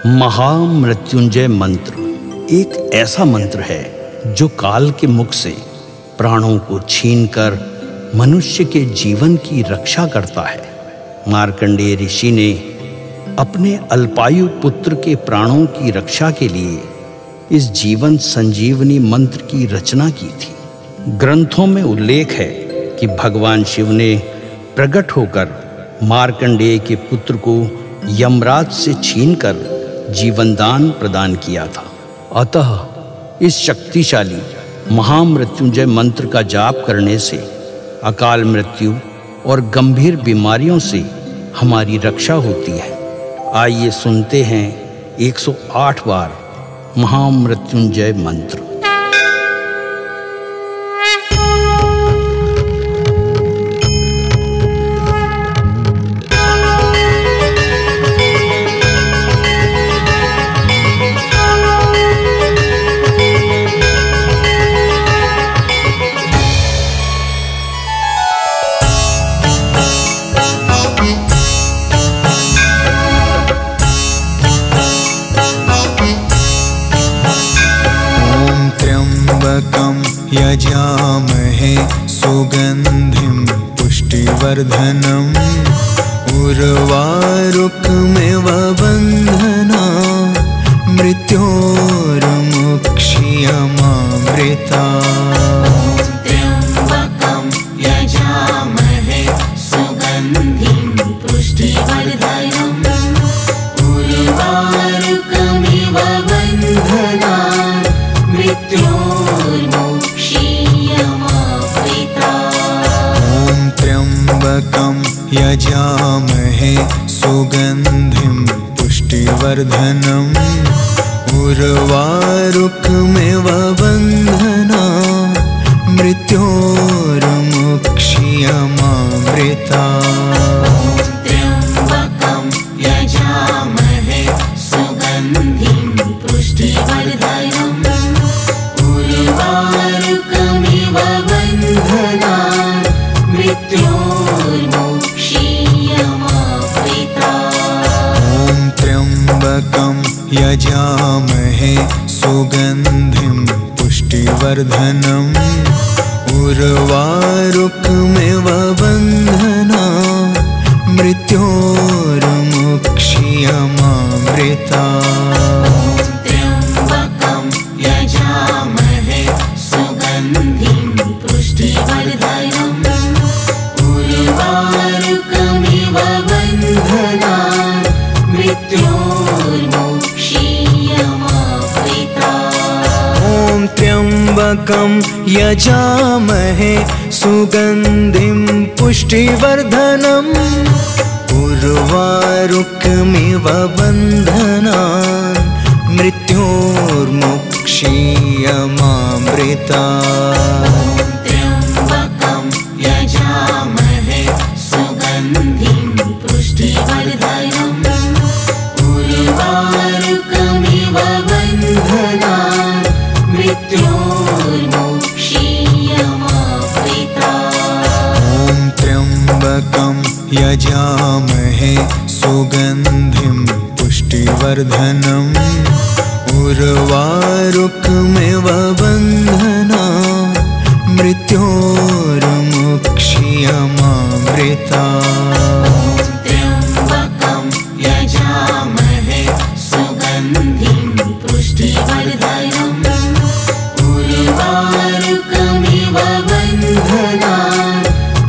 महामृत्युंजय मंत्र एक ऐसा मंत्र है जो काल के मुख से प्राणों को छीनकर मनुष्य के जीवन की रक्षा करता है। मार्कंडेय ऋषि ने अपने अल्पायु पुत्र के प्राणों की रक्षा के लिए इस जीवन संजीवनी मंत्र की रचना की थी। ग्रंथों में उल्लेख है कि भगवान शिव ने प्रकट होकर मार्कंडेय के पुत्र को यमराज से छीनकर जीवनदान प्रदान किया था। अतः इस शक्तिशाली महामृत्युंजय मंत्र का जाप करने से अकाल मृत्यु और गंभीर बीमारियों से हमारी रक्षा होती है। आइए सुनते हैं 108 बार महामृत्युंजय मंत्र। यजामहे सुगंधिं पुष्टिवर्धनम् उर्वारुकमिव बन्धना मृत्योर्मुक्षीयमामृता। त्र्यम्बकं यजामहे सुगन्धिं पुष्टिवर्धनम् उर्वारुकमिव बन्धना त्र्यम्बकं यजामहे सुगन्धिं पुष्टिवर्धनम् उर्वारुकमिव बन्धना मृत्योर्मुक्षीयमामृता। त्र्यम्बकं यजामहे सुगन्धिं पुष्टिवर्धनम् उर्वारुकमिव बन्धना मृत्योर्मुक्षीयमामृता। त्र्यम्बकं यजामहे सुगन्धिं पुष्टिवर्धनम् उर्वारुकमिव बन्धना मृत्योर्मुक्षीयमामृता। त्र्यम्बकं यजामहे सुगन्धिं पुष्टिवर्धनम् उर्वारुकमिव बन्धना मृत्योर्मुक्षीयमामृता। त्र्यम्बकं यजामहे सुगन्धिं पुष्टिवर्धनम् उर्वारुकमिव बन्धना मृत्योर्मुक्षीयमामृता। त्र्यम्बकं यजामहे सुगन्धिं पुष्टिवर्धनम् उर्वारुकमिव बन्धना मृत्योर्मुक्षीयमामृता। त्र्यम्बकं यजामहे सुगन्धिं पुष्टिवर्धनम् उर्वारुकमिव बन्धना मृत्योर्मुक्षीयमामृता। त्र्यम्बकं यजामहे सुगन्धिं पुष्टिवर्धनम् उर्वारुकमिव बन्धना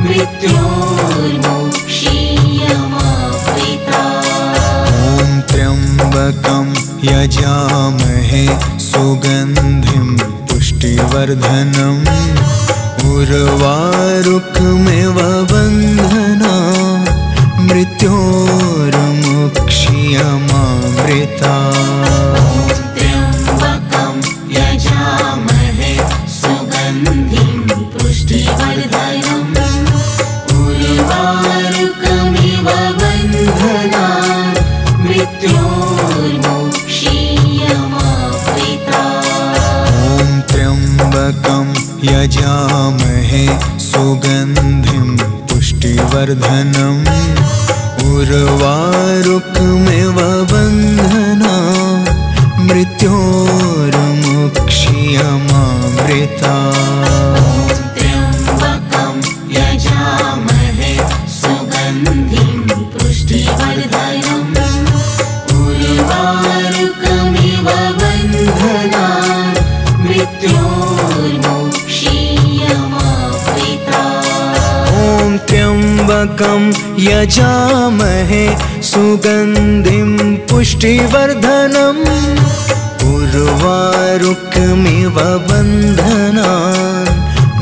मृत्योर्मुक्षीयमामृता। त्र्यम्बकं यजामहे सुगन्धिं पुष्टिवर्धनम् उर्वारुकमिव बन्धना मृत्योर्मुक्षीयमामृता। त्र्यम्बकं यजामहे सुगन्धिं पुष्टिवर्धनम् उर्वारुकमिव बन्धना मृत्योर्मुक्षीयमामृता। त्र्यम्बकं यजामहे सुगन्धिं पुष्टिवर्धनम् उर्वारुकमिव बन्धना मृत्योर्मुक्षीयमामृता। त्र्यम्बकं यजामहे सुगन्धिं पुष्टिवर्धनम् उर्वारुकमिव बन्धनान् मृत्योर्मुक्षीयमामृता। ॐ त्र्यम्बकं यजामहे सुगन्धिं पुष्टिवर्धनम् उर्वारुकमिव बन्धनान्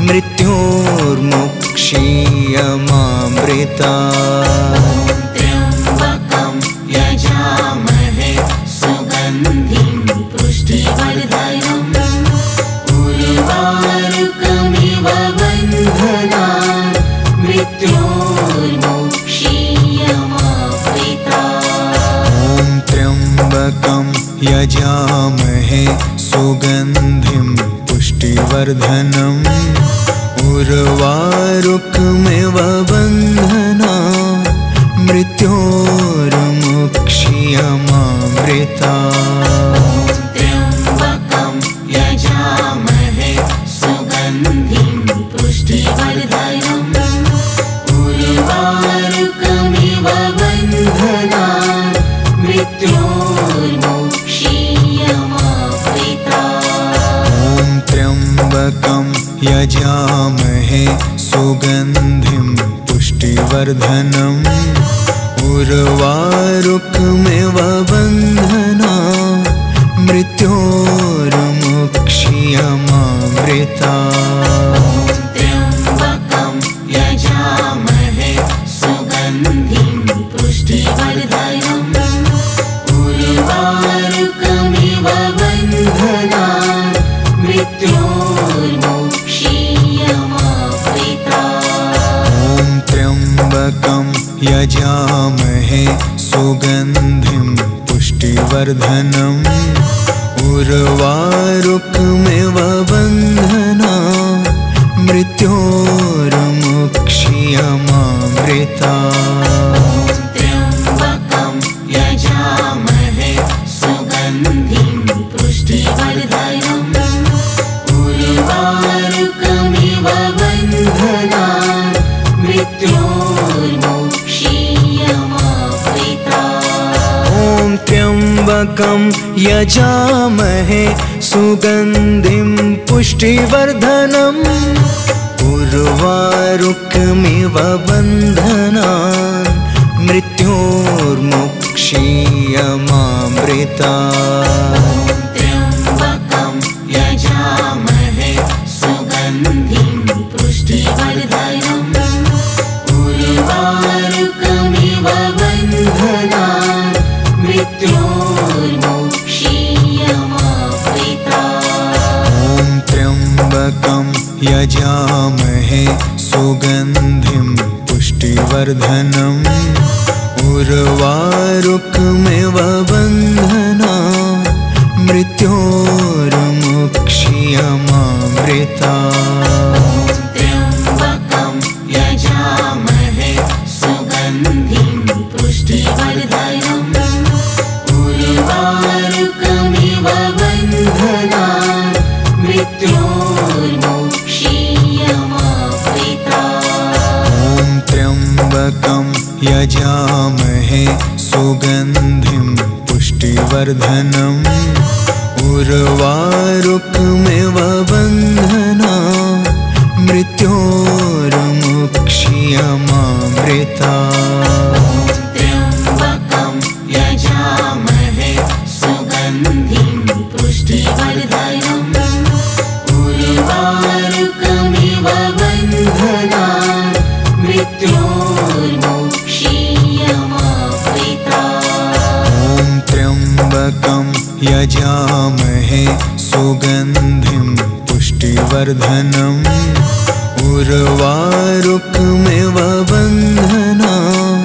मृत्योर्मुक्षीयमामृता। त्र्यम्बकं यजामहे सुगन्धिं पुष्टिवर्धनम् उर्वारुकमिव बन्धनान् मृत्योर्मुक्षीयमामृता। ॐ त्र्यम्बकं यजामहे सुगन्धिं पुष्टिवर्धनम् उर्वारुकमिव बन्धनान् मृत्योर्मुक्षीयमामृता। त्र्यम्बकं यजामहे सुगन्धिं पुष्टिवर्धनम् उर्वारुकमिव बन्धनान् मृत्योर्मुक्षीयमामृता। ॐ त्र्यम्बकं यजामहे सुगन्धिं पुष्टिवर्धनम् उर्वारुकमिव बन्धनान् मृत्योर्मुक्षीयमामृता। त्र्यम्बकं यजामहे सुगन्धिं पुष्टिवर्धनम् उर्वारुकमिव बन्धनान् मृत्योर्मुक्षीयमामृता। ॐ त्र्यम्बकं यजामहे सुगन्धिं पुष्टिवर्धनम् उर्वारुकमिव बन्धनान् मृत्योर्मुक्षीयमामृता। त्र्यम्बकं यजामहे सुगन्धिं पुष्टिवर्धनम् उर्वारुकमिव बन्धनान् मृत्योर्मुक्षीयमामृता। ॐ त्र्यम्बकं यजामहे सुगन्धिं पुष्टिवर्धनम् उर्वारुकमिव बन्धनान् मृत्योर्मुक्षीयमामृता। त्र्यम्बकं यजामहे सुगन्धिं पुष्टिवर्धनम् उर्वारुकमिव बन्धनान् मृत्योर्मुक्षीयमामृता। ॐ त्र्यम्बकं यजामहे सुगन्धिं पुष्टिवर्धनम् उर्वारुकमिव बन्धनान् मृत्योर्मुक्षीयमामृता। त्र्यम्बकं यजामहे सुगन्धिं पुष्टिवर्धनम् उर्वारुकमिव बन्धनान् मृत्योर्मुक्षीयमामृता। ॐ त्र्यम्बकं यजामहे सुगन्धिं पुष्टिवर्धनम् उर्वारुकमिव बन्धनान् मृत्योर्मुक्षीयमामृता। त्र्यम्बकं यजामहे सुगन्धिं पुष्टिवर्धनम् उर्वारुकमिव बन्धनान् मृत्योर्मुक्षीयमामृता। ॐ त्र्यम्बकं यजामहे सुगन्धिं पुष्टिवर्धनम् उर्वारुकमिव बन्धनान्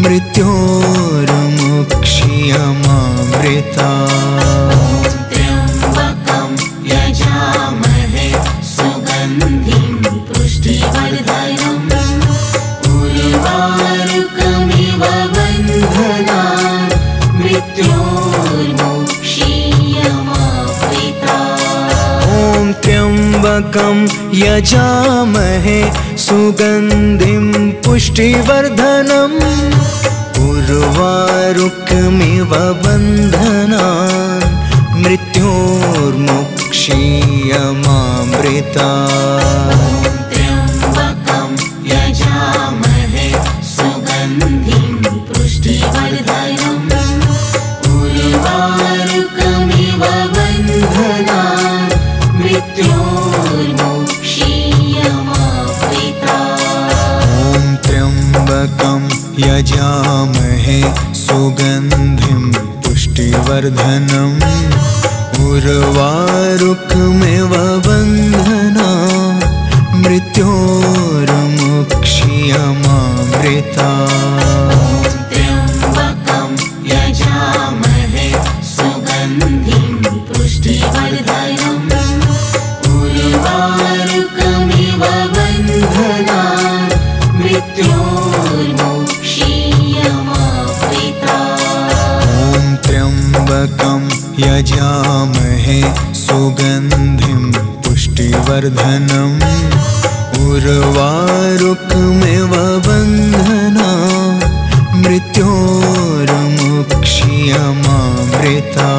मृत्योर्मुक्षीयमामृता। त्र्यम्बकं यजामहे सुगन्धिं पुष्टिवर्धनम् उर्वारुकमिव बन्धनान् मृत्योर्मोक्षीयमावृता। ॐ त्र्यम्बकं यजामहे सुगन्धिं पुष्टिवर्धनम् उर्वारुकमिव बन्धनान् मृत्योर्मोक्षीयमामृता। त्र्यम्बकं यजामहे सुगन्धिं पुष्टिवर्धनम् उर्वारुकमिव बन्धनान् मृत्योर्मोक्षीयमावृता। ॐ त्र्यम्बकं यजामहे सुगन्धिं पुष्टिवर्धनम् उर्वारुकमिव बन्धनान् मृत्योर्मोक्षीयमामृता। त्र्यम्बकं यजामहे सुगन्धिं पुष्टिवर्धनम् उर्वारुकमिव बन्धनान् मृत्योर्मोक्षीयमावृता। ॐ त्र्यम्बकं यजामहे सुगन्धिं पुष्टिवर्धनम् उर्वारुकमिव बन्धनान् मृत्योर्मोक्षीयमामृता।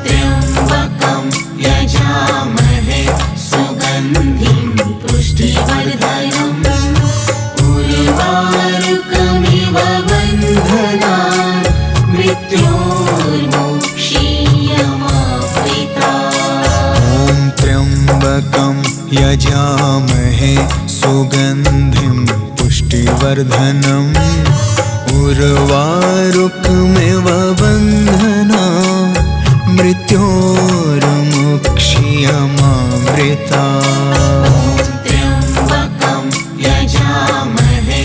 त्र्यम्बकं यजामहे सुगन्धिं पुष्टिवर्धनम् उर्वारुकमिव बन्धनान् मृत्योर्मोक्षीयमावृता। ॐ त्र्यम्बकं यजामहे सुगन्धिं पुष्टिवर्धनम् उर्वारुकमिव बन्धनान् मृत्योर्मोक्षीयमामृता। त्र्यम्बकं यजामहे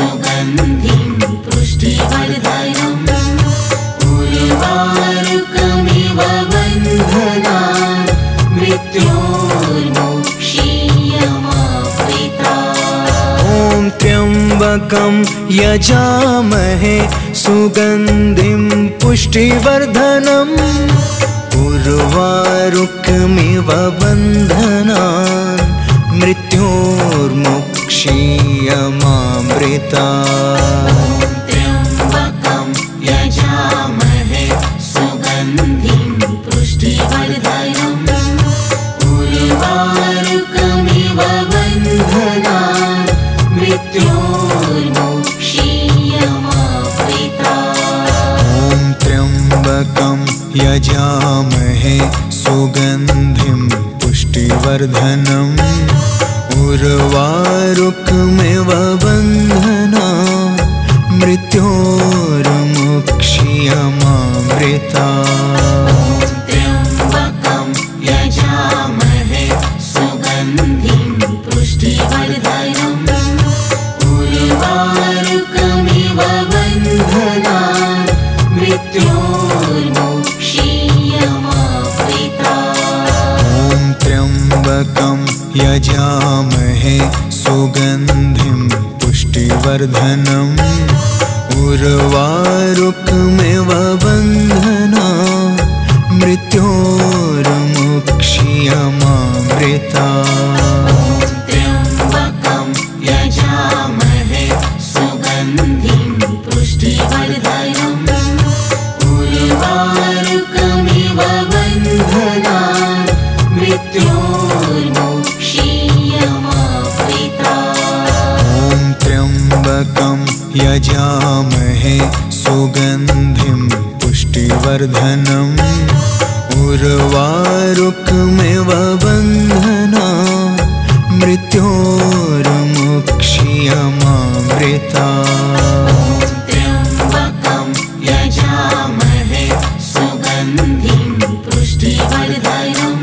सुगन्धिं पुष्टिवर्धनम् उर्वारुकमिव बन्धनान् मृत्योर्मोक्षीयमावृता। ॐ त्र्यम्बकं यजामहे सुगन्धिं पुष्टिवर्धनम् उर्वारुकमिव बन्धनान् मृत्योर्मोक्षीयमामृता। त्र्यम्बकं यजामहे सुगन्धिं पुष्टिवर्धनम् उर्वारुकमिव बन्धनान् मृत्योर्मोक्षीयमावृता। ॐ त्र्यम्बकं यजामहे सुगन्धिं पुष्टिवर्धनम् उर्वारुकमिव बन्धनान् मृत्योर्मोक्षीयमामृता। त्र्यम्बकं यजामहे सुगन्धिं पुष्टिवर्धनम् उर्वारुकमिव बन्धनान् मृत्योर्मोक्षीयमावृता। ॐ त्र्यम्बकं यजामहे सुगन्धिं पुष्टिवर्धनम् उर्वारुकमिव बन्धनान् मृत्योर्मोक्षीयमामृता। त्र्यम्बकं यजामहे सुगन्धिं पुष्टिवर्धनम् उर्वारुकमिव बन्धनान् मृत्योर्मोक्षीयमावृता। ॐ त्र्यम्बकं यजामहे सुगन्धिं पुष्टिवर्धनम् उर्वारुकमिव बन्धनान् मृत्योर्मोक्षीयमामृता। त्र्यम्बकं यजामहे सुगन्धिं पुष्टिवर्धनम्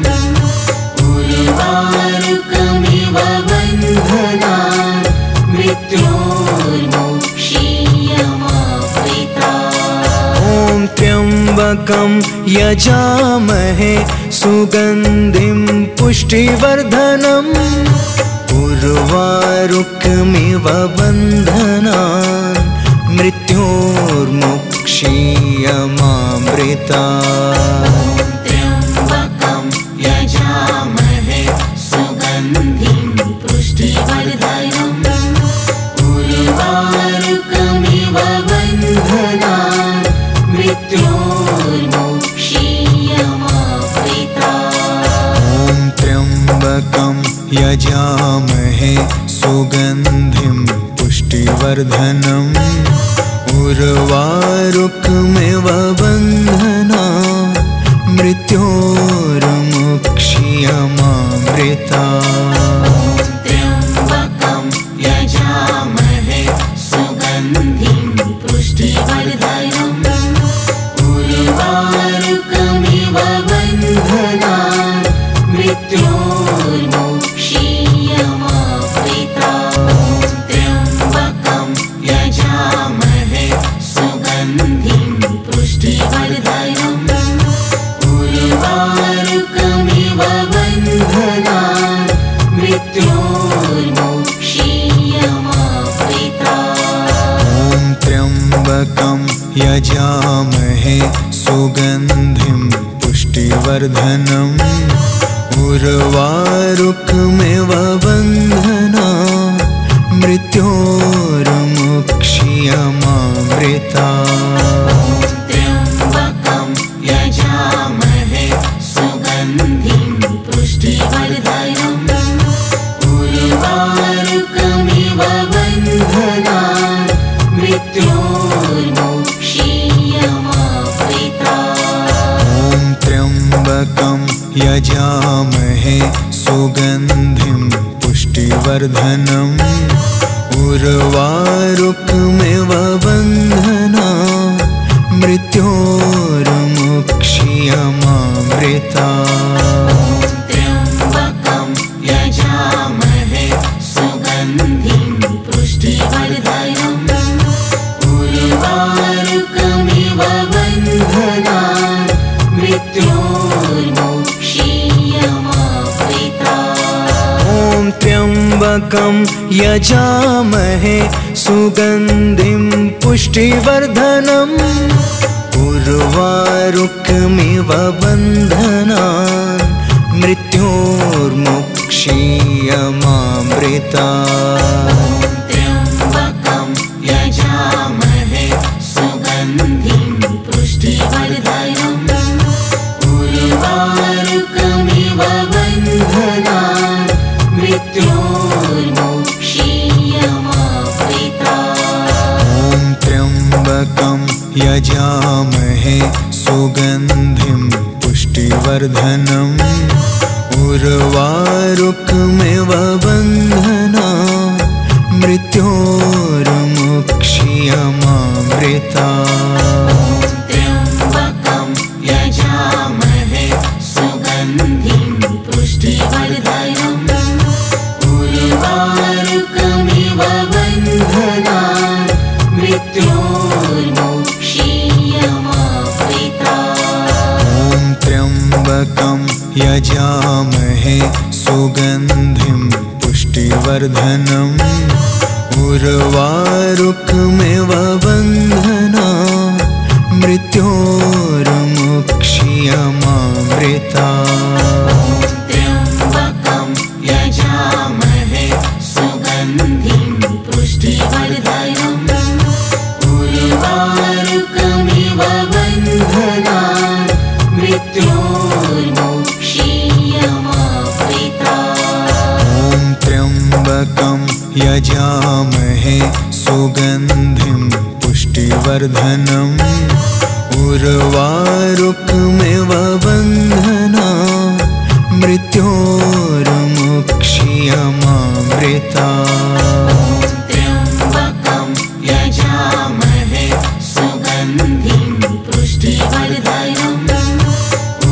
उर्वारुकमिव बन्धनान् मृत्योर्मोक्षीयमावृता। ॐ त्र्यम्बकं यजामहे सुगन्धिं पुष्टिवर्धनम् उर्वारुकमिव बन्धनान् मृत्योर्मुक्षीयमामृता। त्र्यम्बकं यजामहे सुगन्धिं पुष्टिवर्धनम् उर्वारुकमिव बन्धनान् मृत्योर्मुक्षीयमामृता। ॐ त्र्यम्बकं यजामहे सुगन्धिं पुष्टिवर्धनम् उर्वारुकमिव बन्धनान् मृत्योर्मुक्षीयमामृता। त्र्यम्बकं यजामहे सुगन्धिं पुष्टिवर्धनम् उर्वारुकमिव बन्धनान् मृत्योर्मुक्षीयमामृता। त्र्यम्बकं यजामहे सुगन्धिं पुष्टिवर्धनम् उर्वारुकमिव बन्धनान् मृत्योर्मुक्षीयमामृता। ॐ त्र्यम्बकं यजामहे सुगन्धिं पुष्टिवर्धनम् उर्वारुकमिव बन्धनान् मृत्योर्मुक्षीयमामृता। त्र्यम्बकं यजामहे सुगन्धिं पुष्टिवर्धनम् उर्वारुकमिव बन्धनान् मृत्योर्मुक्षीयमामृता। ॐ त्र्यम्बकं यजामहे सुगन्धिं पुष्टिवर्धनम् उर्वारुकमिव बन्धनान् मृत्योर्मुक्षीयमामृता। त्र्यम्बकं यजामहे सुगन्धिं पुष्टिवर्धनम् उर्वारुकमिव बन्धनान् मृत्योर्मुक्षीयमामृता। ॐ त्र्यम्बकं यजामहे सुगन्धिं पुष्टिवर्धनम् उर्वारुकमिव बन्धनान् मृत्योर्मुक्षीयमामृता। त्र्यम्बकं यजामहे सुगन्धिं पुष्टिवर्धनम् उर्वारुकमिव बन्धनान् मृत्योर्मुक्षीयमामृता। ॐ त्र्यम्बकं यजामहे सुगन्धिं पुष्टिवर्धनम् उर्वारुकमिव बन्धनान् मृत्योर्मुक्षीयमामृता। त्र्यम्बकं यजामहे सुगन्धिं पुष्टिवर्धनम् उर्वारुकमिव बन्धनान् मृत्योर्मुक्षीयमामृता। ॐ त्र्यम्बकं यजामहे सुगन्धिं पुष्टिवर्धनम् उर्वारुकमिव बन्धनान् मृत्योर्मुक्षीयमामृता। त्र्यम्बकं यजामहे सुगन्धिं पुष्टिवर्धनम् उर्वारुकमिव बन्धनान् मृत्योर्मुक्षीयमामृता। ॐ त्र्यम्बकं यजामहे सुगन्धिं पुष्टिवर्धनम् उर्वारुकमिव बन्धनान् मृत्योर्मुक्षीयमामृता। त्र्यम्बकं यजामहे सुगन्धिं पुष्टिवर्धनम्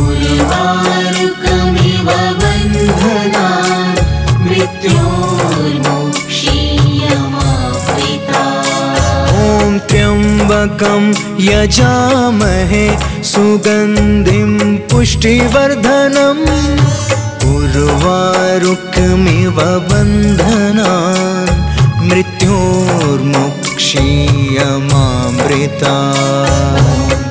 उर्वारुकमिव बन्धनान् मृत्योर्मुक्षीयमामृता। ॐ त्र्यम्बकं यजामहे सुगन्धिं पुष्टिवर्धनम् उर्वारुकमिव बन्धनान् मृत्योर्मुक्षीयमामृता।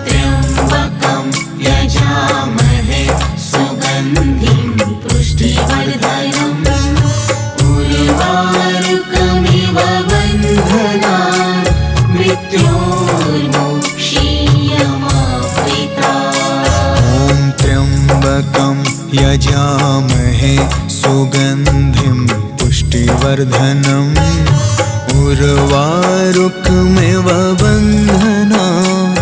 त्र्यम्बकं यजामहे सुगन्धिं पुष्टिवर्धनम् उर्वारुकमिव बन्धनान् मृत्योर्मोक्षीयमावृतात्। ॐ त्र्यम्बकं यजामहे सुगन्धिं पुष्टिवर्धनम् उर्वारुकमिव बन्धनान्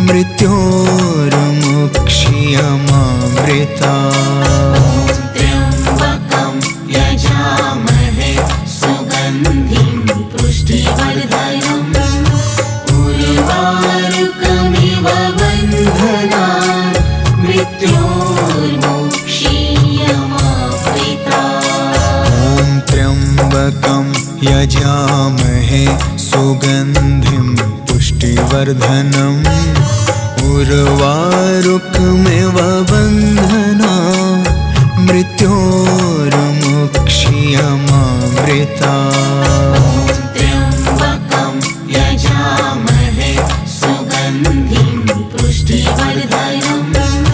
मृत्योर्मोक्षीयमावृतात्। त्र्यम्बकं यजामहे सुगन्धिं पुष्टिवर्धनम् उर्वारुकमिव बन्धनान् मृत्योर्मोक्षीयमावृतात्। ॐ त्र्यम्बकं यजामहे सुगन्धिं पुष्टिवर्धनम् उर्वारुकमिव बन्धनान् मृत्योर्मोक्षीयमावृतात्। त्र्यम्बकं यजामहे सुगन्धिं पुष्टिवर्धनम्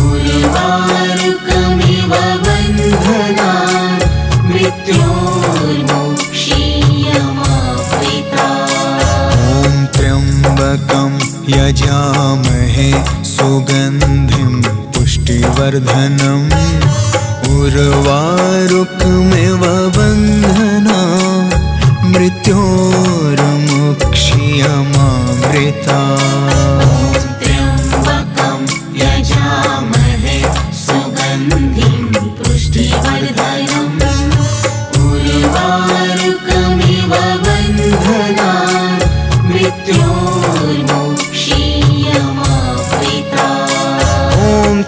उर्वारुकमिव बन्धनान् मृत्योर्मोक्षीयमावृतात्। ॐ त्र्यम्बकं यजामहे सुगन्धिं पुष्टिवर्धनम् उर्वारुकमिव बन्धनान् मृत्योर्मोक्षीयमावृतात्। त्र्यम्बकं यजामहे सुगन्धिं पुष्टिवर्धनम् उर्वारुकमिव बन्धनान् मृत्योर्मोक्षीयमावृतात्। ॐ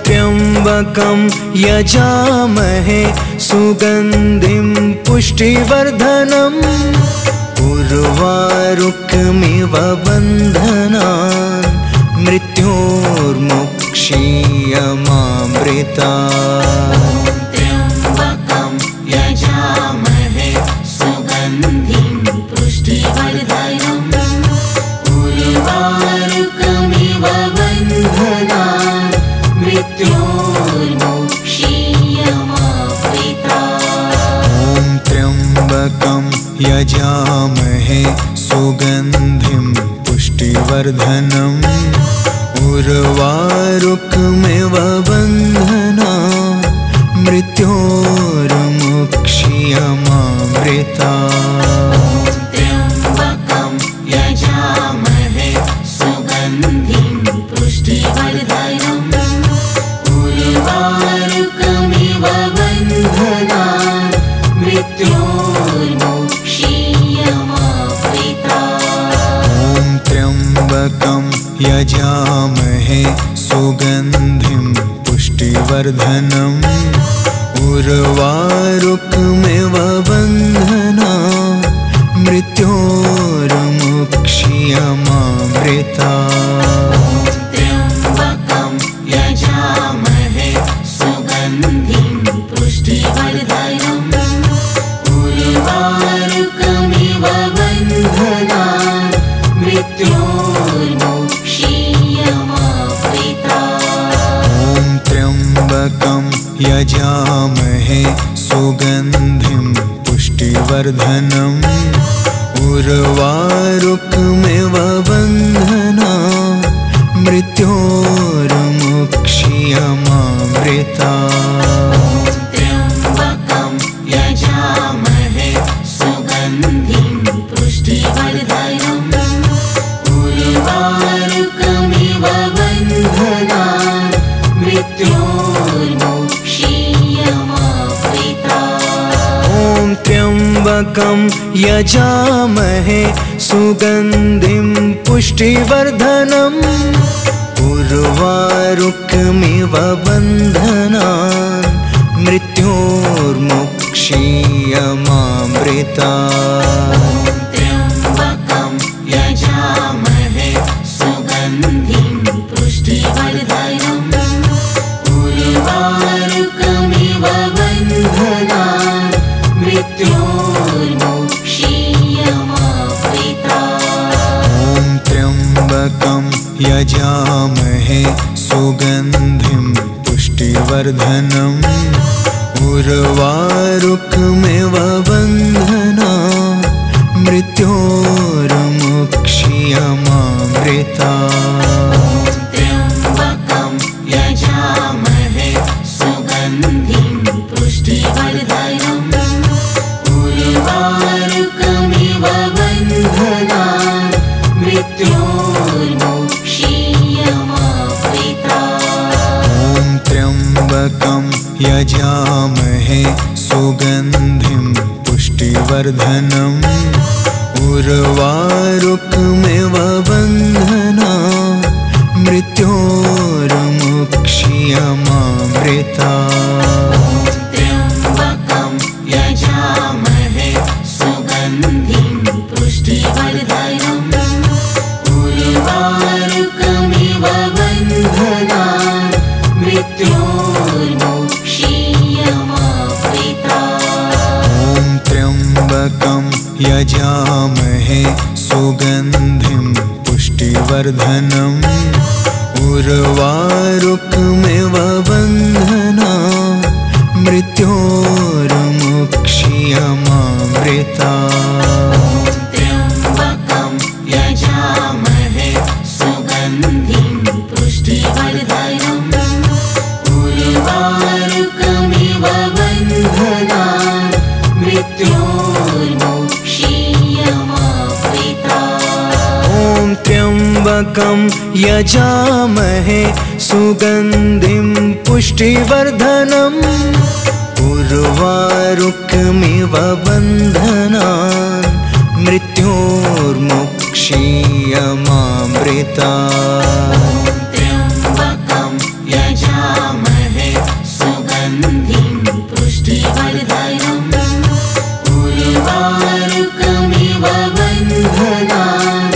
त्र्यम्बकं यजामहे सुगन्धिं पुष्टिवर्धनम् उर्वारुकमिव बन्धनान् मृत्योर्मोक्षीयमावृतात्। त्र्यम्बकं यजामहे सुगन्धिं पुष्टिवर्धनम् उर्वारुकमिव बन्धनान् मृत्योर्मोक्षीयमावृतात्। ॐ त्र्यम्बकं यजामहे सुगन्धिं पुष्टिवर्धनम् उर्वारुकमिव बन्धनान् मृत्योर्मोक्षीयमावृतात्। त्र्यम्बकं यजामहे सुगन्धिं पुष्टिवर्धनम् उर्वारुकमिव बन्धनान् मृत्योर्मोक्षीयमावृतात्। ॐ त्र्यम्बकं यजामहे सुगन्धिं पुष्टिवर्धनम् उर्वारुकमिव बन्धनान् मृत्योर्मोक्षीयमावृतात्। त्र्यम्बकं यजामहे सुगन्धिं पुष्टिवर्धनम् उर्वारुकमिव बन्धनान् मृत्योर्मोक्षीयमावृतात्। ॐ त्र्यम्बकं यजामहे सुगन्धिं पुष्टिवर्धनम् उर्वारुकमिव बन्धनान् मृत्योर्मोक्षीयमावृतात्। त्र्यम्बकं यजामहे सुगन्धिं पुष्टिवर्धनम् उर्वारुकमिव बन्धनान् मृत्योर्मोक्षीयमावृतात्। त्र्यम्बकं यजामहे सुगन्धिं पुष्टिवर्धनम् उर्वारुकमिव बन्धनान् मृत्योर्मोक्षीयमावृतात्। ॐ त्र्यम्बकं यजामहे सुगन्धिं पुष्टिवर्धनम् उर्वारुकमिव बन्धनान् मृत्योर्मोक्षीयमावृतात्। ॐ त्र्यम्बकं यजामहे सुगन्धिं पुष्टिवर्धनम् उर्वारुकमिव बन्धनान् मृत्योर्मोक्षीयमावृतात्। त्र्यम्बकं यजामहे सुगन्धिं पुष्टिवर्धनम् उर्वारुकमिव बन्धनान् मृत्योर्मोक्षीयमावृतात्। त्र्यम्बकं यजामहे सुगन्धिं पुष्टिवर्धनम् उर्वारुकमिव बन्धनान् मृत्योर्मुक्ष्यमामृतात्। त्र्यम्बकं यजामहे सुगन्धिं पुष्टिवर्धनम् उर्वारुकमिव बन्धनान् मृत्योर्मुक्ष्यमामृतात्। ॐ त्र्यम्बकं यजामहे सुगन्धिं पुष्टिवर्धनम् उर्वारुकमिव बन्धनान् मृत्योर्मुक्ष्यमामृतात्। त्र्यम्बकं यजामहे सुगन्धिं पुष्टिवर्धनम् उर्वारुकमिव बन्धनान् मृत्योर्मुक्ष्यमामृतात्। ॐ त्र्यम्बकं यजामहे सुगन्धिं पुष्टिवर्धनम् उर्वारुकमिव बन्धनान् मृत्योर्मुक्ष्यमामृतात्। त्र्यम्बकं यजामहे सुगन्धिं पुष्टिवर्धनम् उर्वारुकमिव बन्धनान् मृत्योर्मुक्ष्यमामृतात्। ॐ त्र्यम्बकं यजामहे सुगन्धिं पुष्टिवर्धनम् उर्वारुकमिव बन्धनान् मृत्योर्मुक्ष्यमामृतात्। त्र्यम्बकं यजामहे सुगन्धिं पुष्टिवर्धनम् उर्वारुकमिव बन्धनान्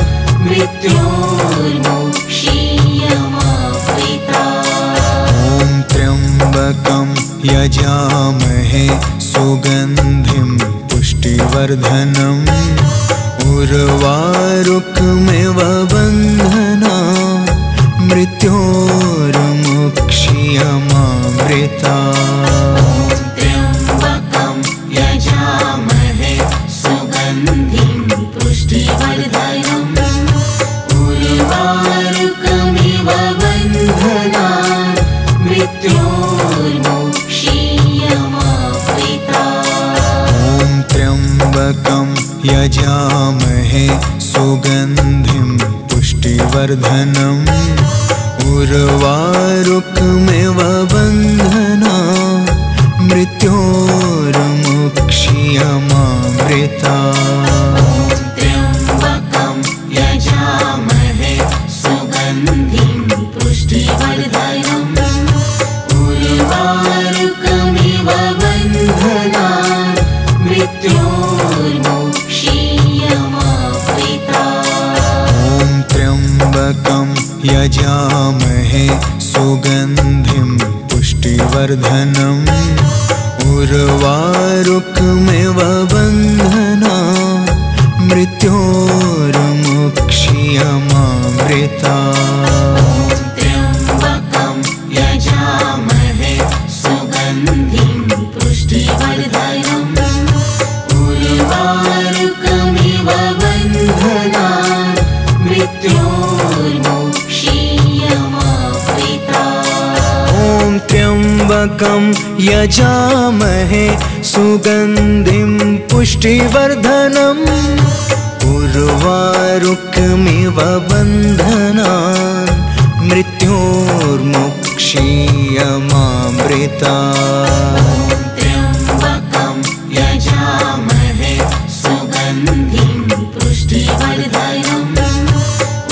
मृत्योर्मुक्ष्यमामृतात्। ॐ त्र्यम्बकं यजामहे सुगन्धिं पुष्टिवर्धनम् उर्वारुकमिव बन्धनान् मृत्योर्मुक्ष्यमामृतात्। त्र्यम्बकं यजामहे सुगन्धिं पुष्टिवर्धनम् उर्वारुकमिव बन्धनान् मृत्योर्मुक्ष्यमामृतात्। ॐ त्र्यम्बकं यजामहे सुगन्धिं पुष्टिवर्धनम् उर्वारुकमिव बन्धनान् मृत्योर्मुक्ष्यमामृतात्। त्र्यम्बकं यजामहे सुगन्धिं पुष्टिवर्धनम् उर्वारुकमिव बन्धनान् मृत्योर्मुक्ष्यमामृतात्। ॐ त्र्यम्बकं यजामहे सुगन्धिं पुष्टिवर्धनम् उर्वारुकमिव बन्धनान् मृत्योर्मुक्ष्यमामृतात्। त्र्यम्बकं यजामहे सुगन्धिं पुष्टिवर्धनम् उर्वारुकमिव बन्धनान् मृत्योर्मुक्ष्यमामृतात्। ॐ त्र्यम्बकं यजामहे सुगन्धिं पुष्टिवर्धनम् उर्वारुकमिव बन्धनान् मृत्योर्मुक्ष्यमामृतात्। त्र्यम्बकं यजामहे सुगन्धिं पुष्टिवर्धनम्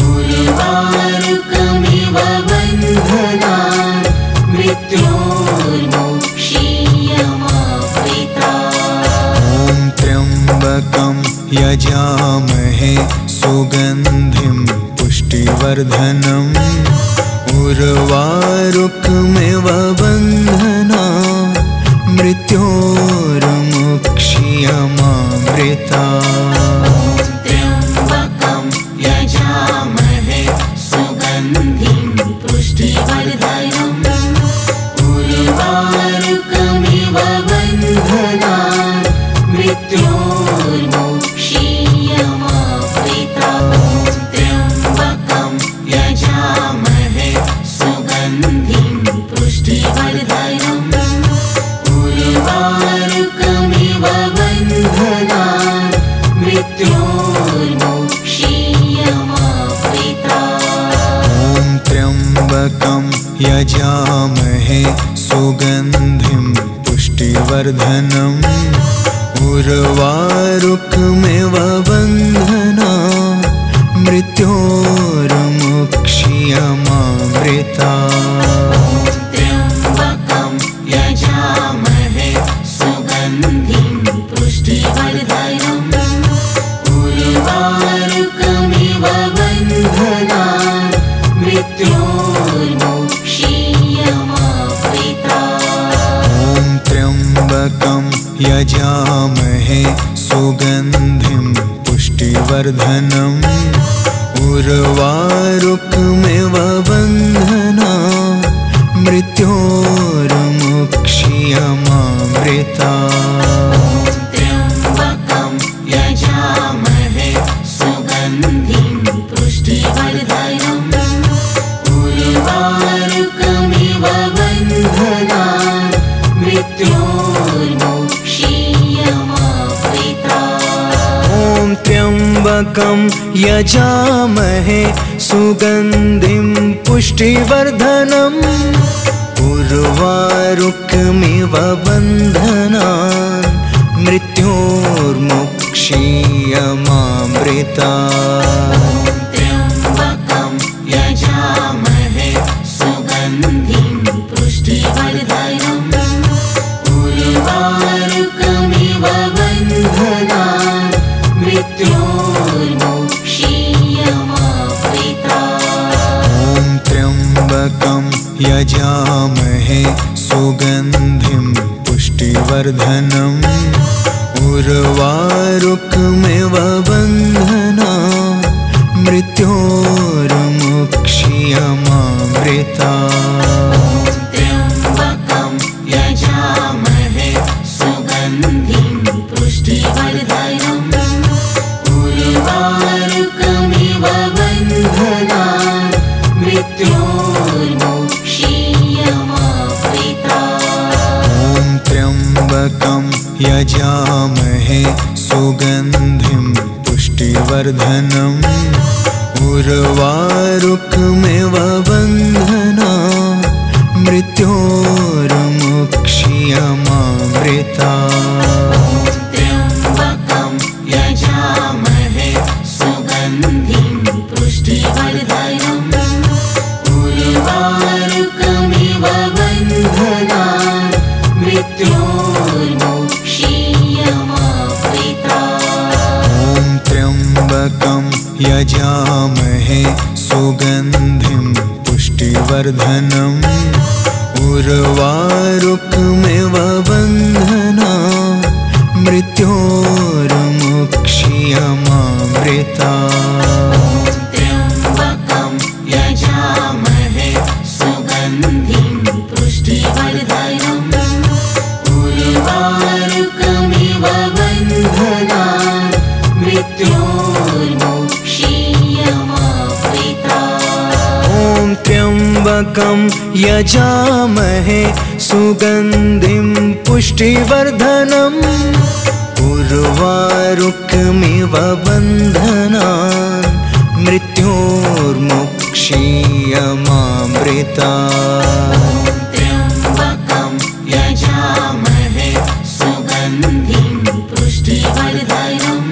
उर्वारुकमिव बन्धनान् मृत्योर्मुक्ष्यमामृतात्। ॐ त्र्यम्बकं यजामहे सुगन्धिं पुष्टिवर्धनम् उर्वारुकमिव बन्धनान् मृत्योर्मुक्ष्यमामृतात्। त्र्यम्बकं यजामहे त्र्यम्बकं यजामहे सुगन्धिं पुष्टिवर्धनम् उर्वारुकमिव बन्धनान् मृत्योर्मुक्ष्यमामृतात्। त्र्यम्बकं यजामहे सुगन्धिं पुष्टिवर्धनम् उर्वारुकमिव बन्धनान् मृत्योर्मुक्ष्यमामृतात्। ॐ त्र्यम्बकं यजामहे सुगन्धिं पुष्टिवर्धनम् उर्वारुकमिव बन्धनान् मृत्योर्मुक्ष्यमामृतात्। त्र्यम्बकं यजामहे सुगन्धिं पुष्टिवर्धनम् उर्वारुकमिव बन्धनान् मृत्योर्मुक्ष्यमामृतात्। ॐ त्र्यम्बकं यजामहे सुगन्धिं पुष्टिवर्धनम् उर्वारुकमिव बन्धनान् मृत्योर्मुक्ष्यमामृतात्। त्र्यम्बकं यजामहे सुगन्धिं पुष्टिवर्धनम् उर्वारुकमिव बन्धनान् मृत्योर्मुक्ष्यमामृतात्। ॐ त्र्यम्बकं यजामहे सुगन्धिं पुष्टिवर्धनम् उर्वारुकमिव बन्धनान् मृत्योर्मुक्ष्यमामृतात्। त्र्यम्बकं यजामहे सुगन्धिं पुष्टिवर्धनम् उर्वारुकमिव बन्धनान् मृत्योर्मुक्ष्यमामृतात्। ॐ त्र्यम्बकं यजामहे सुगन्धिं पुष्टिवर्धनम् उर्वारुकमिव बन्धनान् मृत्योर्मुक्ष्यमामृतात्। त्र्यम्बकं यजामहे सुगन्धिं पुष्टिवर्धनम् उर्वारुकमिव बन्धनान् मृत्योर्मुक्ष्यमामृतात्। ॐ त्र्यम्बकं यजामहे सुगन्धिं पुष्टिवर्धनम् उर्वारुकमिव बन्धनान् मृत्योर्मुक्ष्यमामृतात्। त्र्यम्बकं यजामहे सुगन्धिं पुष्टिवर्धनम् उर्वारुकमिव बन्धनान् मृत्योर्मुक्ष्यमामृतात्। ॐ त्र्यम्बकं यजामहे सुगन्धिं पुष्टिवर्धनम् उर्वारुकमिव बन्धनान् मृत्योर्मुक्ष्यमामृतात्। त्र्यम्बकं यजामहे सुगन्धिं पुष्टिवर्धनम्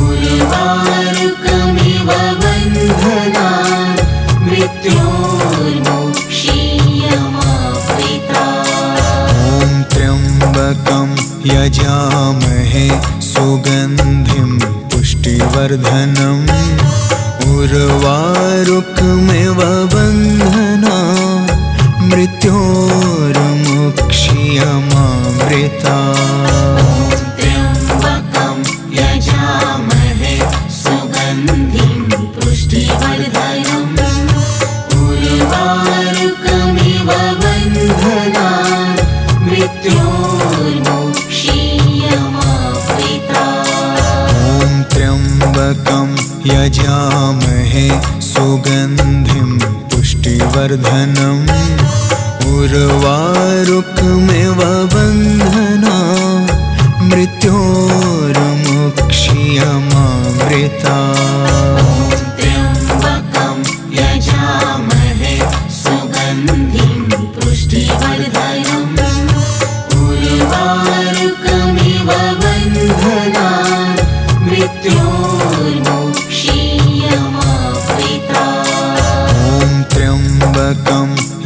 उर्वारुकमिव बन्धनान् मृत्योर्मुक्ष्यमामृतात्। ॐ त्र्यम्बकं यजामहे सुगन्धिं पुष्टिवर्धनम् उर्वारुकमिव बन्धनान् मृत्योर्मुक्ष्यमामृतात्। त्र्यम्बकं यजामहे सुगन्धिं पुष्टिवर्धनम् उर्वारुकमिव बन्धनान् मृत्योर्मुक्ष्यमामृतात्। ॐ त्र्यम्बकं यजामहे सुगन्धिं पुष्टिवर्धनम् उर्वारुकमिव बन्धनान् मृत्योर्मुक्ष्यमामृतात्। त्र्यम्बकं यजामहे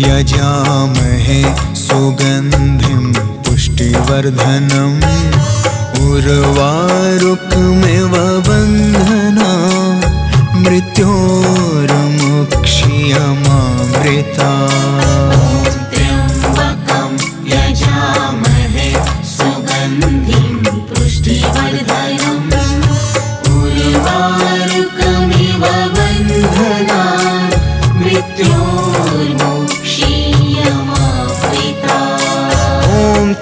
यजामहे सुगन्धिं पुष्टिवर्धनम् उर्वारुकमिव बन्धना मृत्योर्मुक्षीयमामृता त्र्यम्बकं यजामहे सुगन्धिं पुष्टिवर्धनम् उर्वारुकमिव बन्धनान् मृत्योर्मुक्षीयमामृता ॐ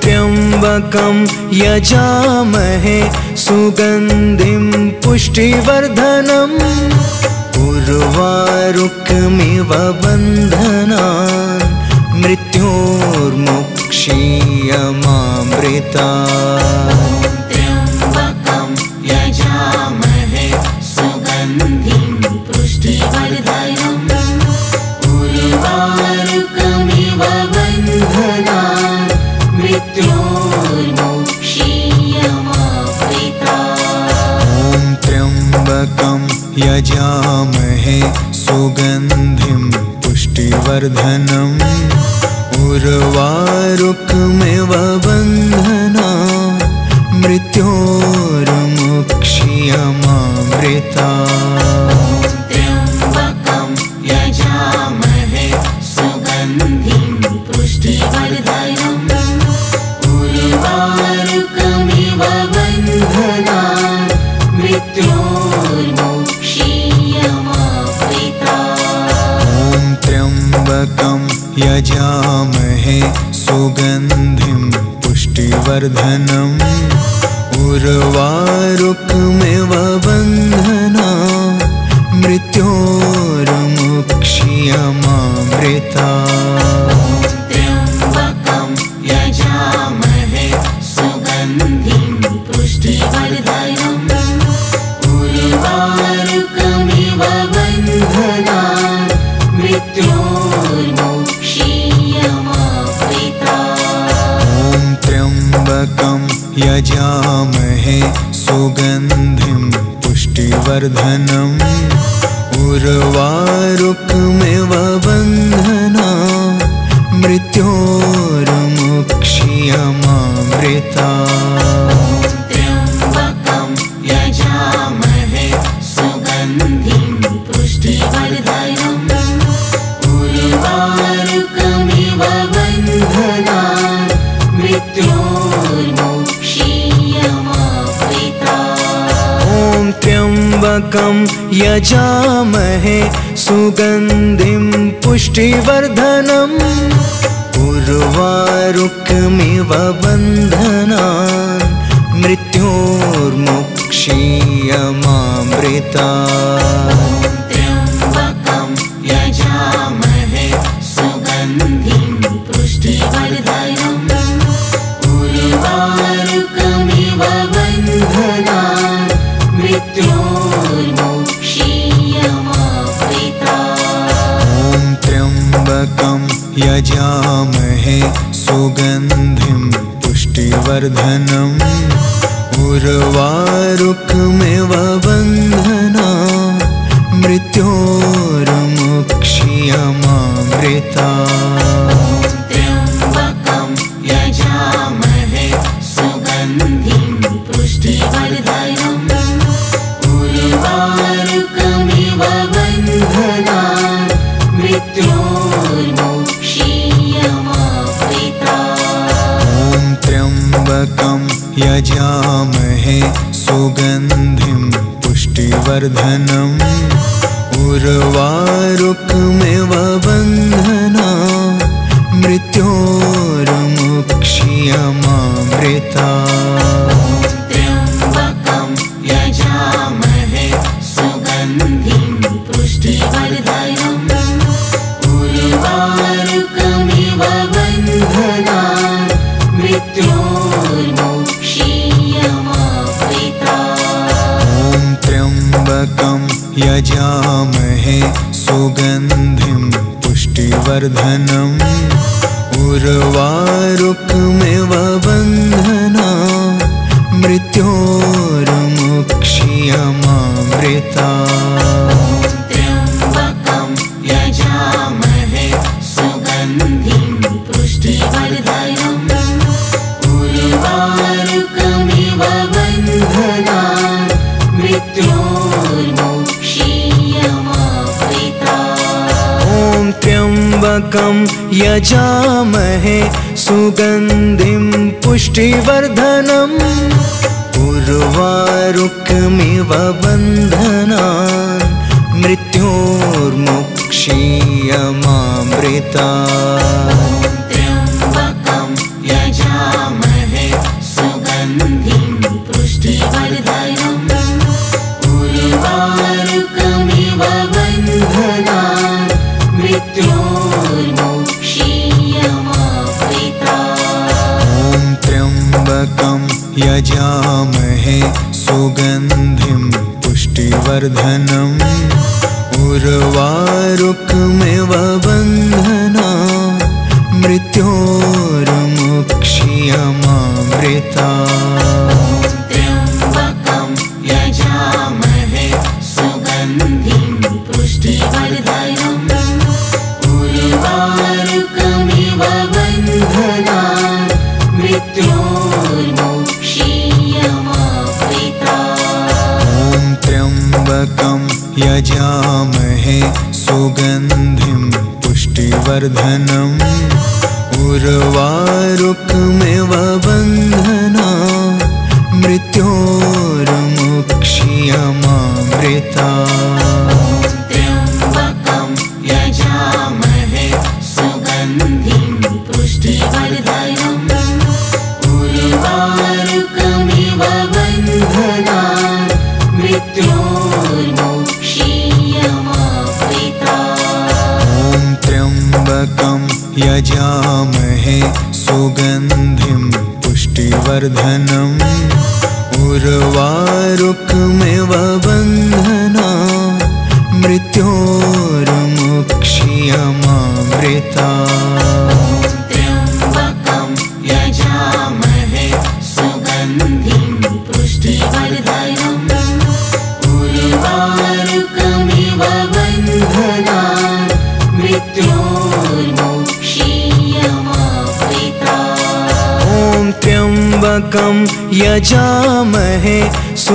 त्र्यम्बकं यजामहे सुगन्धिं पुष्टिवर्धनम् उर्वारुकमिव बन्धनान् मृत्योर्मुक्षीयमामृता त्र्यम्बकं यजामहे सुगन्धिं पुष्टिवर्धनम् उर्वारुकमिव बन्धनान् मृत्योर्मुक्षीयमामृता ॐ त्र्यम्बकं यजामहे सुगन्धिं पुष्टिवर्धनम् उर्वारुकमिव बन्धनान् मृत्योर्मुक्षीयमामृता त्र्यम्बकं यजामहे सुगन्धिं पुष्टिवर्धनम् उर्वारुकमिव बन्धनान् मृत्योर्मुक्षीयमामृता ॐ त्र्यम्बकं यजामहे सुगन्धिं पुष्टिवर्धनम् उर्वारुकमिव बन्धनान् मृत्योर्मुक्षीयमामृता त्र्यम्बकं यजामहे सुगन्धिं पुष्टिवर्धनम् उर्वारुकमिव बन्धनान् मृत्योर्मुक्षीयमामृता ॐ त्र्यम्बकं यजामहे सुगन्धिं पुष्टिवर्धनम् उर्वारुकमिव बन्धनान् मृत्योर्मुक्षीयमामृता त्र्यम्बकं यजामहे सुगन्धिं पुष्टिवर्धनम् उर्वारुकमिव बन्धनान् मृत्योर्मुक्षीयमामृता ॐ त्र्यम्बकं यजामहे सुगन्धिं पुष्टिवर्धनम् उर्वारुकमिव बन्धनान् मृत्योर्मुक्षीयमामृता त्र्यम्बकं यजामहे सुगन्धिं पुष्टिवर्धनम् उर्वारुकमिव बन्धनान् मृत्योर्मुक्षीयमामृता ॐ त्र्यम्बकं यजामहे सुगन्धिं पुष्टिवर्धनम् उर्वारुकमिव बन्धनान् मृत्योर्मुक्षीयमामृता त्र्यम्बकं यजामहे सुगन्धिं पुष्टिवर्धनम् उर्वारुकमिव बन्धनान् मृत्योर्मुक्षीयमामृता ॐ त्र्यम्बकं यजामहे सुगन्धिं पुष्टिवर्धनम् उर्वारुकमिव बन्धनान् मृत्योर्मुक्षीयमामृता त्र्यम्बकं यजामहे सुगन्धिं पुष्टिवर्धनम् उर्वारुकमिव बन्धनान् मृत्योर्मुक्षीयमामृता ॐ त्र्यम्बकं यजामहे सुगन्धिं पुष्टिवर्धनम् उर्वारुकमिव बन्धनान् मृत्योर्मुक्षीयमामृता त्र्यम्बकं यजामहे सुगन्धिं त्र्यम्बकं यजामहे सुगन्धिं पुष्टिवर्धनम् उर्वारुकमिव बन्धनान् मृत्योर्मुक्षीयमामृतात्। त्र्यम्बकं यजामहे सुगन्धिं पुष्टिवर्धनम् उर्वारुकमिव बन्धनान् मृत्योर्मुक्षीयमामृतात्। ॐ त्र्यम्बकं यजामहे सुगन्धिं पुष्टिवर्धनम् उर्वारुकमिव बन्धनान् मृत्योर्मुक्षीयमामृतात्। त्र्यम्बकं यजामहे सुगन्धिं पुष्टिवर्धनम् उर्वारुकमिव बन्धनान् मृत्योर्मुक्षीयमामृतात्। ॐ त्र्यम्बकं यजामहे सुगन्धिं पुष्टिवर्धनम् उर्वारुकमिव बन्धनान् मृत्योर्मुक्षीयमामृतात्। त्र्यम्बकं यजामहे सुगन्धिं पुष्टिवर्धनम् उर्वारुकमिव बन्धनान् मृत्योर्मुक्षीयमामृतात्। ॐ त्र्यम्बकं यजामहे सुगन्धिं पुष्टिवर्धनम् उर्वारुकमिव बन्धनान् मृत्योर्मुक्षीयमामृतात्। त्र्यम्बकं यजामहे सुगन्धिं पुष्टिवर्धनम् उर्वारुकमिव बन्धनान् मृत्योर्मुक्षीयमामृतात्। ॐ त्र्यम्बकं यजामहे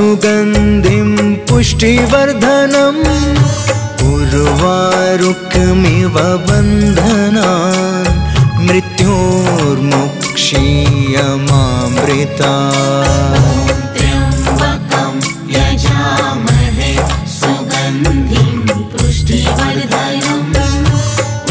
सुगन्धिं पुष्टिवर्धनम् उर्वारुकमिव बन्धनान् मृत्योर्मुक्षीयमामृतात्। त्र्यम्बकं यजामहे सुगन्धिं पुष्टिवर्धनम्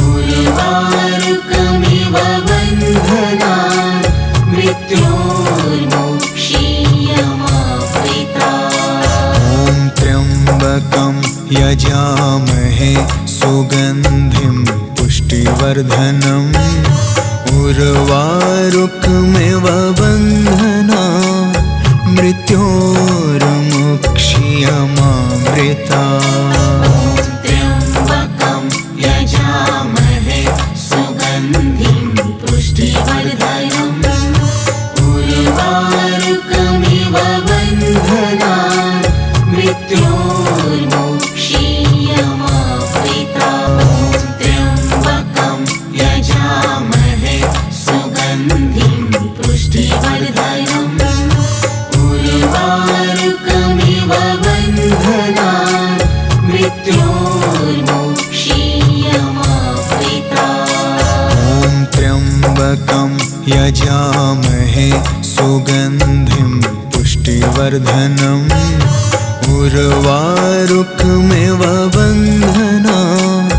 उर्वारुकमिव बन्धनान् मृत्योर्मुक्षीयमामृतात्। ॐ त्र्यम्बकं यजामहे सुगन्धिं पुष्टिवर्धनम् उर्वारुकमिव बन्धनान् मृत्योर्मुक्षीयमामृतात्। त्र्यम्बकं यजामहे सुगन्धिं पुष्टिवर्धनम् उर्वारुकमिव बन्धनान् मृत्योर्मुक्षीयमामृतात्। त्र्यम्बकं यजामहे सुगन्धिं पुष्टिवर्धनम् उर्वारुकमिव बन्धनान् मृत्योर्मुक्षीयमामृतात्। ॐ त्र्यम्बकं यजामहे सुगन्धिं पुष्टिवर्धनम् उर्वारुकमिव बन्धनान्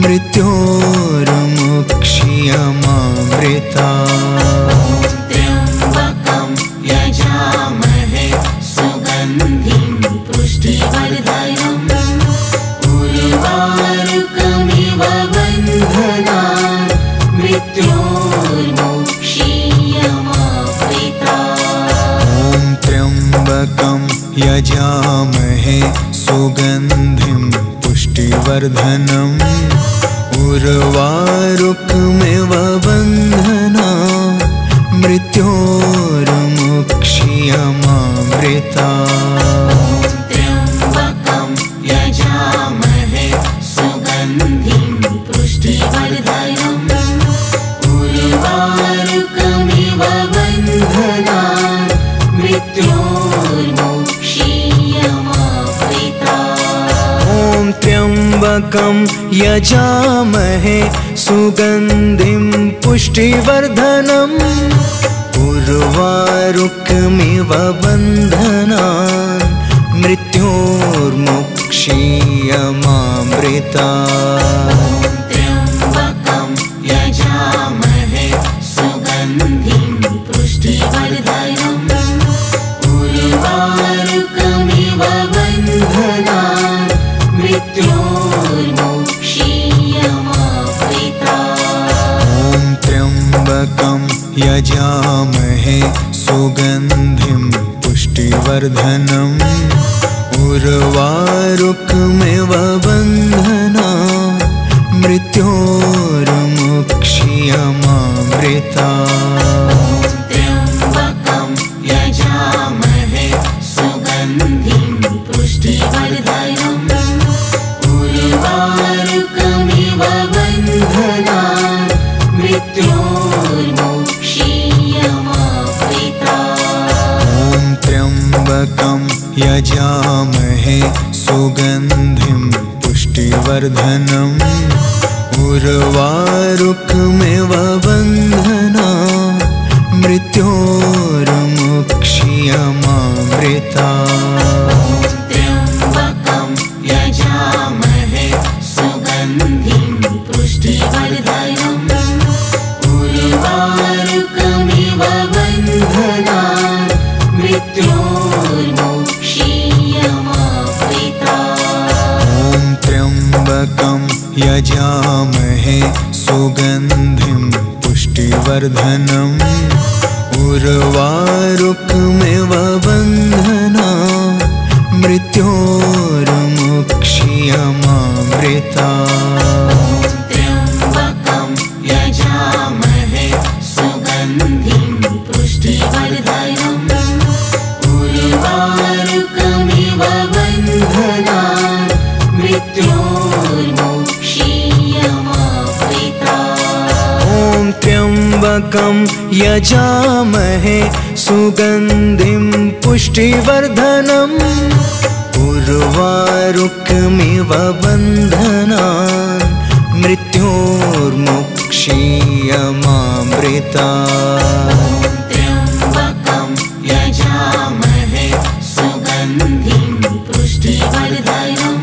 मृत्योर्मुक्षीयमामृतात्। त्र्यम्बकं यजामहे सुगन्धिं पुष्टिवर्धनम् उर्वारुकमिव बन्धनान् मृत्योर्मुक्षीयमामृतात्। ॐ त्र्यम्बकं यजामहे सुगन्धिं पुष्टिवर्धनम् उर्वारुकमिव बन्धनान् मृत्योर्मुक्षीयमामृतात्। त्र्यम्बकं यजामहे सुगन्धिं पुष्टिवर्धनम् उर्वारुकमिव बन्धनान् मृत्योर्मुक्षीयमामृतात्। ॐ त्र्यम्बकं त्र्यम्बकं यजामहे सुगन्धिं पुष्टिवर्धनम् उर्वारुकमिव बन्धनान् मृत्योर्मुक्षीयमामृतात्। त्र्यम्बकं यजामहे सुगन्धिं पुष्टिवर्धनम् उर्वारुकमिव बन्धनान् मृत्योर्मुक्षीयमामृतात्। ॐ त्र्यम्बकं यजामहे सुगन्धिं पुष्टिवर्धनम् उर्वारुकमिव बन्धनान् मृत्योर्मुक्षीयमामृतात्। त्र्यम्बकं यजामहे सुगन्धिं पुष्टिवर्धनम् उर्वारुकमिव बन्धनान् मृत्योर्मुक्षीयमामृतात्। ॐ त्र्यम्बकं यजामहे सुगन्धिं पुष्टिवर्धनम् उर्वारुकमिव बन्धनान् मृत्योर्मुक्षीयमामृतात्। त्र्यम्बकं यजामहे सुगन्धिं पुष्टिवर्धनम् उर्वारुकमिव बन्धनान् मृत्योर्मुक्षीयमामृतात्। ॐ त्र्यम्बकं यजामहे सुगन्धिं पुष्टिवर्धनम् उर्वारुकमिव बन्धनान् मृत्योर्मुक्षीयमामृतात्। त्र्यम्बकं यजामहे सुगन्धिं पुष्टिवर्धनम् उर्वारुकमिव बन्धनान् मृत्योर्मुक्षीयमामृतात्। ॐ त्र्यम्बकं यजामहे सुगन्धिं पुष्टिवर्धनम् उर्वारुकमिव बन्धनान् मृत्योर्मुक्षीयमामृतात्। त्र्यम्बकं यजामहे सुगन्धिं पुष्टिवर्धनम्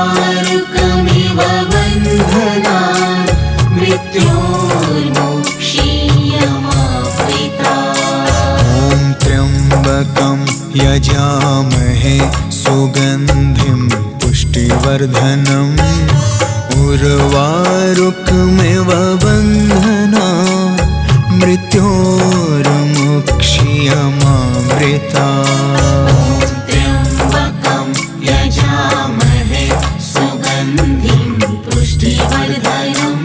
उर्वारुकमिव बन्धनान् मृत्योर्मुक्षीयमामृतात्। ॐ त्र्यम्बकं यजामहे सुगन्धिं पुष्टिवर्धनम् उर्वारुकमिव बन्धनान् मृत्योर्मुक्षीयमामृतात्। त्र्यम्बकं यजामहे सुगन्धिं पुष्टिवर्धनम्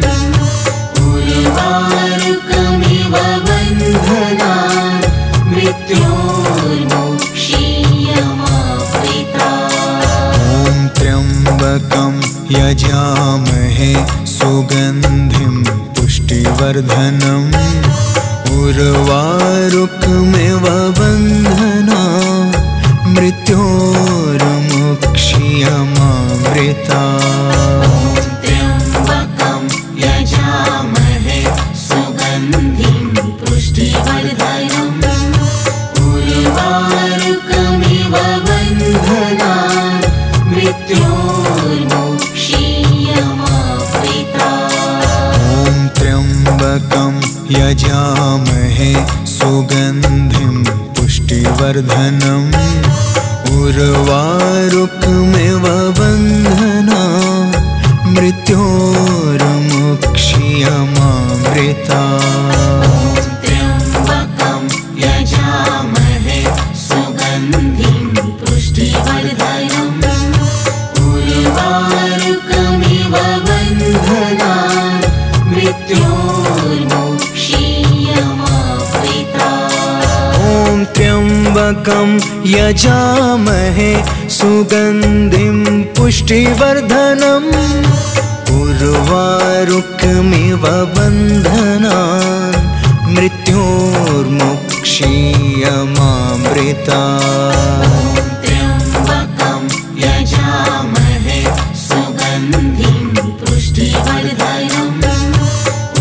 उर्वारुकमिव बन्धनान् मृत्योर्मुक्षीयमामृतात्। ॐ त्र्यम्बकं यजामहे सुगन्धिं पुष्टिवर्धनम् उर्वारुकमिव बन्धनान् मृत्योर्मुक्षीयमामृतात्। त्र्यम्बकं यजामहे सुगन्धिं पुष्टिवर्धनम् उर्वारुकमिव बन्धनान् मृत्योर्मुक्षीयमामृतात्। ॐ त्र्यम्बकं यजामहे सुगन्धिं पुष्टिवर्धनम् उर्वारुकमिव बन्धनान् मृत्योर्मुक्षीयमामृतात्। त्र्यम्बकं यजामहे सुगन्धिं पुष्टिवर्धनम् उर्वारुकमिव बन्धनान् मृत्योर्मुक्षीयमामृतात्। ॐ त्र्यम्बकं यजामहे सुगन्धिं पुष्टिवर्धनम् उर्वारुकमिव बन्धनान् मृत्योर्मुक्षीयमामृतात्। त्र्यम्बकं यजामहे सुगन्धिं पुष्टिवर्धनम्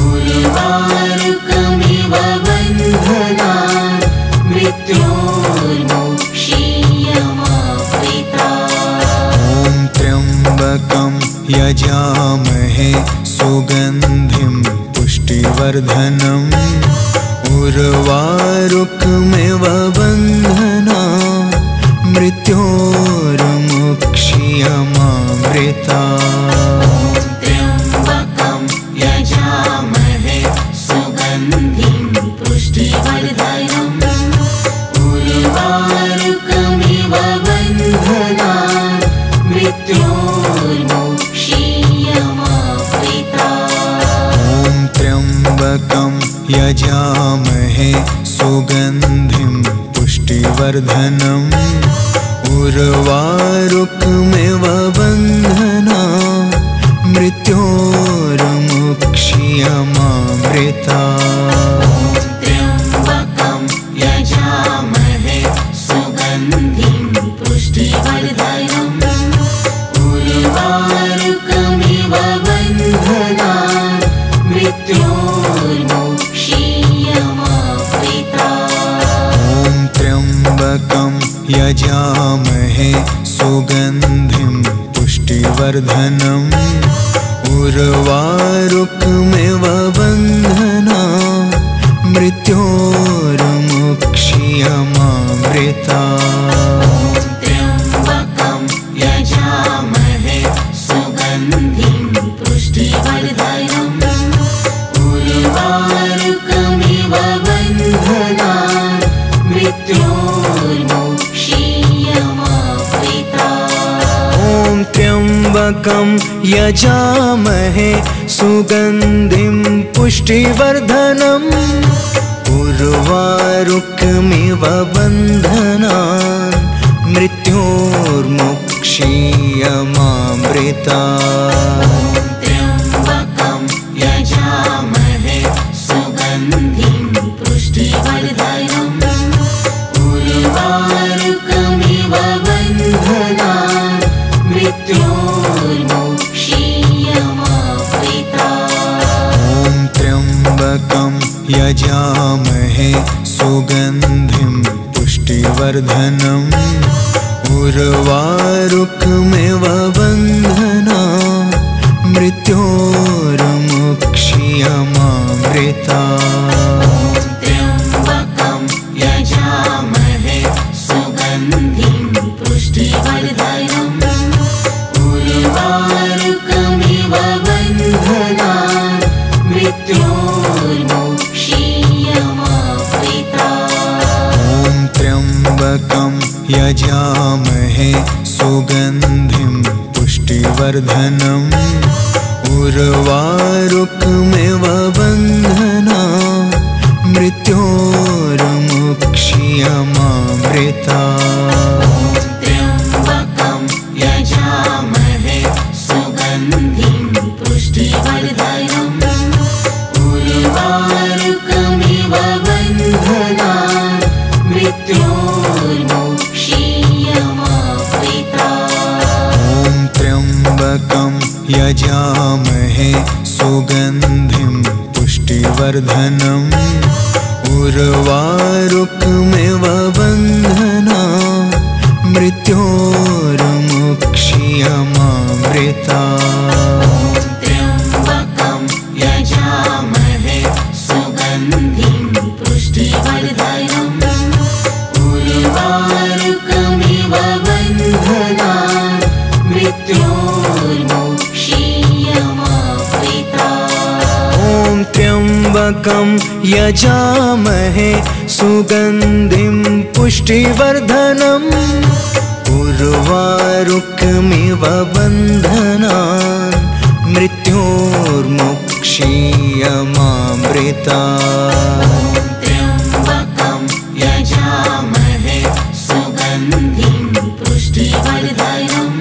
उर्वारुकमिव बन्धनान् मृत्योर्मोक्षीयमावृता। ॐ त्र्यम्बकं यजामहे सुगन्धिं पुष्टिवर्धनम् उर्वारुकमिव बन्धनान् मृत्योर्मोक्षीयमावृता। त्र्यम्बकं यजामहे सुगन्धिं पुष्टिवर्धनम् उर्वारुकमिव बन्धनान् मृत्योर्मोक्षीयमावृता। ॐ त्र्यम्बकं यजामहे सुगन्धिं पुष्टिवर्धनम् उर्वारुकमिव बन्धनान् मृत्योर्मोक्षीयमावृता। त्र्यम्बकं यजामहे सुगन्धिं पुष्टिवर्धनम् उर्वारुकमिव बन्धनान् मृत्योर्मोक्षीयमावृता। ॐ त्र्यम्बकं यजामहे सुगन्धिं पुष्टिवर्धनम् उर्वारुकमिव बन्धनान् मृत्योर्मोक्षीयमावृता। त्र्यम्बकं यजामहे सुगन्धिं पुष्टिवर्धनम् उर्वारुकमिव बन्धनान् मृत्योर्मोक्षीयमावृता। ॐ त्र्यम्बकं यजामहे सुगन्धिं पुष्टिवर्धनम् उर्वारुकमिव बन्धनान् मृत्योर्मोक्षीयमावृता। त्र्यम्बकं यजामहे सुगन्धिं पुष्टिवर्धनम् उर्वारुकमिव बन्धनान् मृत्योर्मोक्षीयमावृता। ॐ त्र्यम्बकं यजामहे सुगन्धिं पुष्टिवर्धनम् उर्वारुकमिव बन्धनान् मृत्योर्मोक्षीयमावृता। त्र्यम्बकं यजामहे सुगन्धिं पुष्टिवर्धनम् उर्वारुकमिव बन्धनान् मृत्योर्मोक्षीयमावृता। ॐ त्र्यम्बकं यजामहे सुगन्धिं पुष्टिवर्धनम् उर्वारुकमिव बन्धनान् मृत्योर्मोक्षीयमावृता। त्र्यम्बकं यजामहे सुगन्धिं पुष्टिवर्धनम् उर्वारुकमिव बन्धनान् मृत्योर्मोक्षीयमावृता। ॐ त्र्यम्बकं यजामहे सुगन्धिं पुष्टिवर्धनम् उर्वारुकमिव बन्धनान् मृत्योर्मोक्षीयमावृता। त्र्यम्बकं यजामहे सुगन्धिं पुष्टिवर्धनम् उर्वारुकमिव बन्धनान् मृत्योर्मोक्षीयमावृता। ॐ त्र्यम्बकं यजामहे सुगन्धिं पुष्टिवर्धनम् उर्वारुकमिव बन्धनान् मृत्योर्मोक्षीयमावृता। त्र्यम्बकं यजामहे सुगन्धिं पुष्टिवर्धनम्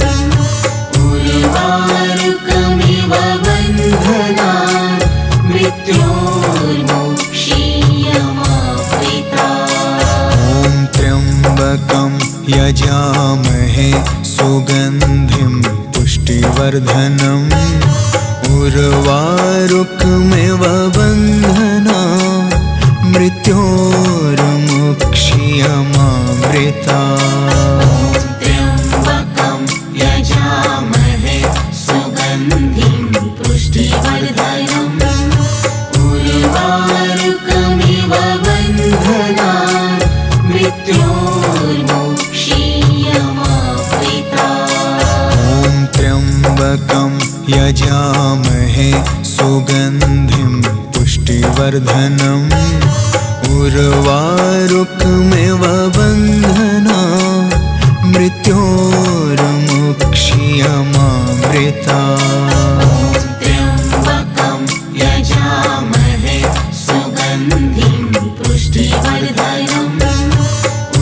उर्वारुकमिव बन्धनान् मृत्योर्मोक्षीयमावृता। ॐ त्र्यम्बकं यजामहे सुगन्धिं पुष्टिवर्धनम् उर्वारुकमिव बन्धनान् मृत्योर्मुक्षीयमामृता त्र्यम्बकं यजामहे सुगन्धिं पुष्टिवर्धनम् उर्वारुकमिव बन्धनान् मृत्योर्मुक्षीयमामृता ॐ त्र्यम्बकं यजामहे सुगन्धिं पुष्टिवर्धनम् उर्वारुकमिव बन्धनान् मृत्योर्मुक्षीयमामृता त्र्यम्बकं यजामहे सुगन्धिं पुष्टिवर्धनम्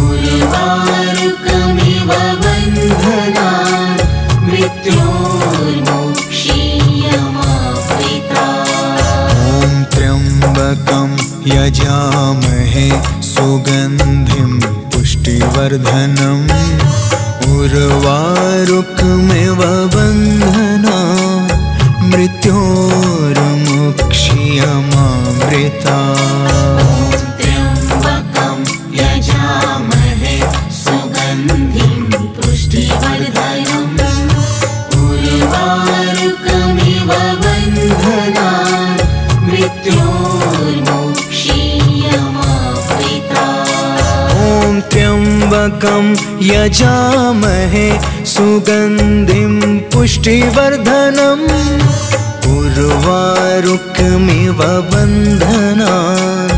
उर्वारुकमिव बन्धनान् मृत्योर्मुक्षीयमामृता ॐ त्र्यम्बकं यजामहे सुगन्धिं पुष्टिवर्धनम् उर्वारुकमिव बन्धनान् मृत्योर्मुक्षीयमामृता त्र्यम्बकं यजामहे सुगन्धिं पुष्टिवर्धनम् उर्वारुकमिव बन्धनान् मृत्योर्मुक्षीयमामृता ॐ त्र्यम्बकं यजामहे सुगन्धिं पुष्टिवर्धनम् उर्वारुकमिव बन्धनान्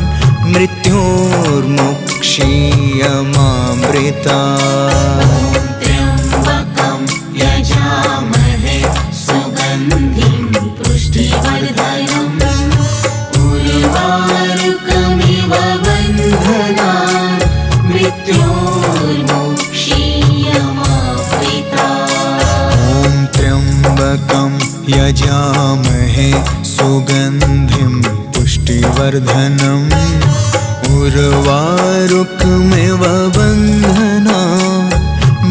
मृत्योर्मुक्षीयमामृता त्र्यम्बकं यजामहे सुगन्धिं पुष्टिवर्धनम् उर्वारुकमिव बन्धनान् मृत्योर्मुक्षीयमामृता ॐ त्र्यम्बकं यजामहे सुगन्धिं पुष्टिवर्धनम् उर्वारुकमिव बन्धनान्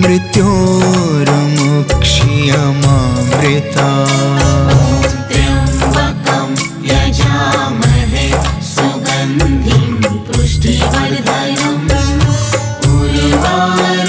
मृत्योर्मुक्षीयमामृता त्र्यम्बकं यजामहे सुगन्धिं पुष्टिवर्धनम् उर्वारुकमिव